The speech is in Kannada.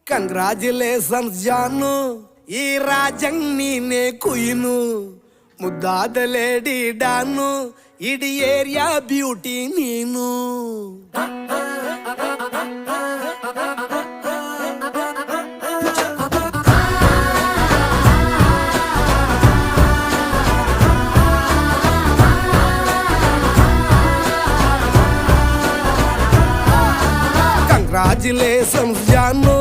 ಕಂಗ್ರಾಚುಲೇಷನ್ಸ್ ಜಾನು, ಈ ರಾಜಂಗ್ ನೀನೆ ಕುಯ್ನು, ಮುದ್ದಾದ ಲೇಡಿ ಡಾನು, ಇಡೀ ಏರಿಯಾ ಬ್ಯೂಟಿ ನೀನು. ಕಂಗ್ರಾಚುಲೇಷನ್ಸ್ ಜಾನು,